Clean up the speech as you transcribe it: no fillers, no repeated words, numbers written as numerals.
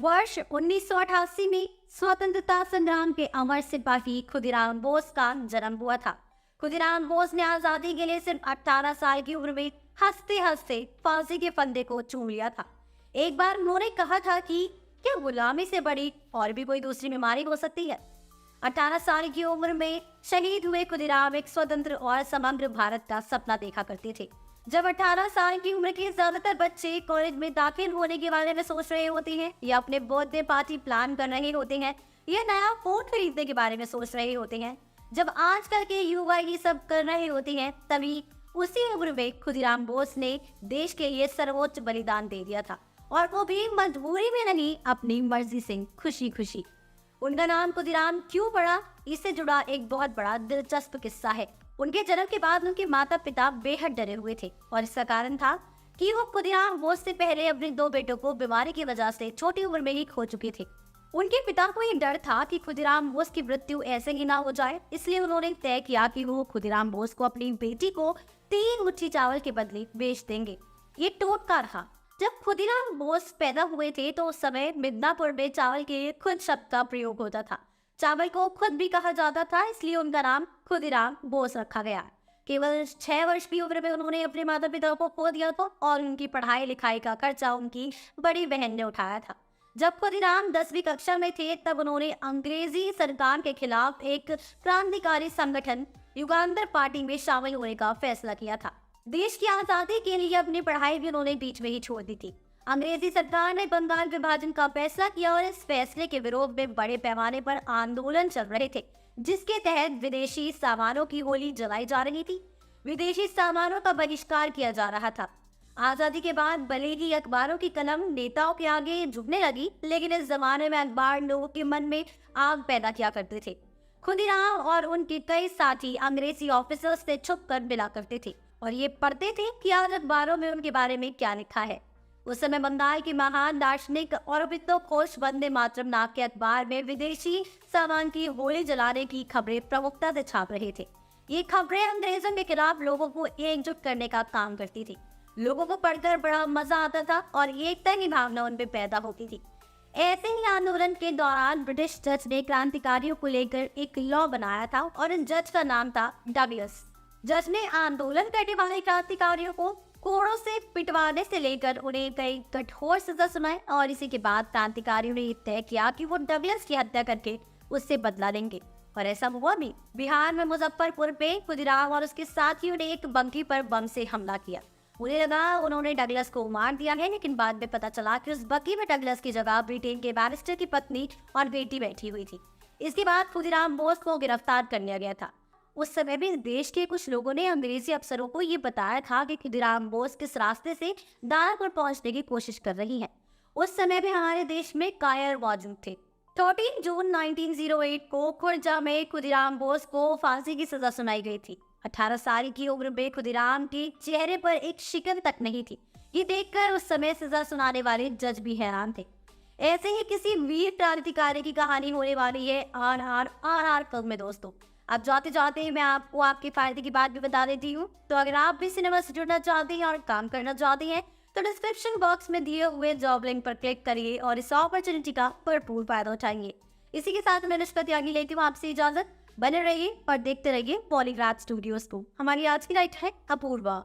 वर्ष 1988 में स्वतंत्रता संग्राम के अमर सिपाही खुदीराम बोस का जन्म हुआ था। खुदीराम बोस ने आजादी के लिए सिर्फ 18 साल की उम्र में हंसते हंसते फांसी के फंदे को चूम लिया था। एक बार उन्होंने कहा था कि क्या गुलामी से बड़ी और भी कोई दूसरी बीमारी हो सकती है। 18 साल की उम्र में शहीद हुए खुदीराम एक स्वतंत्र और समग्र भारत का सपना देखा करते थे। जब 18 साल की उम्र के ज्यादातर बच्चे कॉलेज में दाखिल होने के बारे में सोच रहे होते हैं या अपने बर्थडे पार्टी प्लान कर रहे होते हैं या नया फोन खरीदने के बारे में सोच रहे होते हैं, जब आजकल के युवा ये सब कर रहे होते हैं, तभी उसी उम्र में खुदीराम बोस ने देश के लिए सर्वोच्च बलिदान दे दिया था, और वो भी मजबूरी में नहीं, अपनी मर्जी से खुशी खुशी। उनका नाम खुदीराम क्यों पड़ा, इससे जुड़ा एक बहुत बड़ा दिलचस्प किस्सा है। उनके जन्म के बाद उनके माता पिता बेहद डरे हुए थे, और इसका कारण था कि वो खुदीराम बोस से पहले अपने 2 बेटों को बीमारी की वजह से छोटी उम्र में ही खो चुके थे। उनके पिता को ये डर था कि खुदीराम बोस की मृत्यु ऐसे ही ना हो जाए, इसलिए उन्होंने तय किया कि वो खुदीराम बोस को अपनी बेटी को 3 मुट्ठी चावल के बदले बेच देंगे। ये टोटका रहा। जब खुदीराम बोस पैदा हुए थे तो उस समय मिदनापुर में चावल के लिए खुद शब्द का प्रयोग होता था। चावल को खुद भी कहा जाता था, इसलिए उनका नाम खुदीराम बोस रखा गया। केवल 6 वर्ष की उम्र में उन्होंने अपने माता पिता को खो दिया था, और उनकी पढ़ाई लिखाई का खर्चा उनकी बड़ी बहन ने उठाया था। जब खुदीराम 10वीं कक्षा में थे तब उन्होंने अंग्रेजी सरकार के खिलाफ एक क्रांतिकारी संगठन युगांतर पार्टी में शामिल होने का फैसला किया था। देश की आजादी के लिए अपनी पढ़ाई भी उन्होंने बीच में ही छोड़ दी थी। अंग्रेजी सरकार ने बंगाल विभाजन का फैसला किया, और इस फैसले के विरोध में बड़े पैमाने पर आंदोलन चल रहे थे, जिसके तहत विदेशी सामानों की होली जलाई जा रही थी। विदेशी सामानों का बहिष्कार किया जा रहा था। आजादी के बाद भले ही अखबारों की कलम नेताओं के आगे झुकने लगी, लेकिन इस जमाने में अखबार लोगों के मन में आग पैदा किया करते थे। खुदीराम और उनके कई साथी अंग्रेजी ऑफिसर्स से छुप कर मिला करते थे और ये पढ़ते थे कि आज अखबारों में उनके बारे में क्या लिखा है। उस समय बंगाल के महान दार्शनिक और खोज वंदे मातरम नाम के अखबार में विदेशी सामान की होली जलाने की खबरें प्रमुखता से छाप रहे थे। ये खबरें अंग्रेजों के खिलाफ लोगों को एकजुट करने का काम करती थी। लोगों को पढ़कर बड़ा मजा आता था और एकता की भावना उनमें पैदा होती थी। ऐसे ही आंदोलन के दौरान ब्रिटिश जज ने क्रांतिकारियों को लेकर एक लॉ बनाया था, और इस जज का नाम था डगलस। जज ने आंदोलन करने वाले क्रांतिकारियों को कोड़ों से पिटवाने से लेकर उन्हें कई कठोर सजा सुनाई, और इसी के बाद क्रांतिकारियों ने तय किया कि वो डगलस की हत्या करके उससे बदला लेंगे, और ऐसा हुआ भी। बिहार में मुजफ्फरपुर में खुदीराम और उसके साथियों ने एक बंकी पर बम से हमला किया। उन्हें लगा उन्होंने डगलस को मार दिया है, लेकिन बाद में पता चला कि उस बग्गी में डगलस की जगह ब्रिटेन के बैरिस्टर की पत्नी और बेटी बैठी हुई थी। इसके बाद खुदीराम बोस को गिरफ्तार कर लिया गया था। उस समय भी देश के कुछ लोगों ने अंग्रेजी अफसरों को ये बताया था कि खुदीराम बोस किस रास्ते से दानापुर पहुंचने की कोशिश कर रही हैं। उस समय भी हमारे देश में कायर मौजूद थे। 13 जून 1908 को खुर्जा में खुदीराम बोस को फांसी की सजा सुनाई गई थी। 18 साल की उम्र में खुदीराम के चेहरे पर एक शिकन तक नहीं थी। ये देखकर उस समय सजा सुनाने वाले जज भी हैरान थे। ऐसे ही किसी वीर क्रांतिकारी की कहानी होने वाली है RRR फिल्म में दोस्तों। अब जाते जाते मैं आपको आपके फायदे की बात भी बता देती हूँ। तो अगर आप भी सिनेमा से जुड़ना चाहते हैं और काम करना चाहते हैं तो डिस्क्रिप्शन बॉक्स में दिए हुए जॉब लिंक पर क्लिक करिए और इस अपॉर्चुनिटी का भरपूर फायदा उठाइए। इसी के साथ मैं निष्पत्ति आगे लेती हूँ आपसे इजाजत। बने रहिए और देखते रहिए पॉलीग्राफ स्टूडियोज को। हमारी आज की नाइट है अपूर्वा।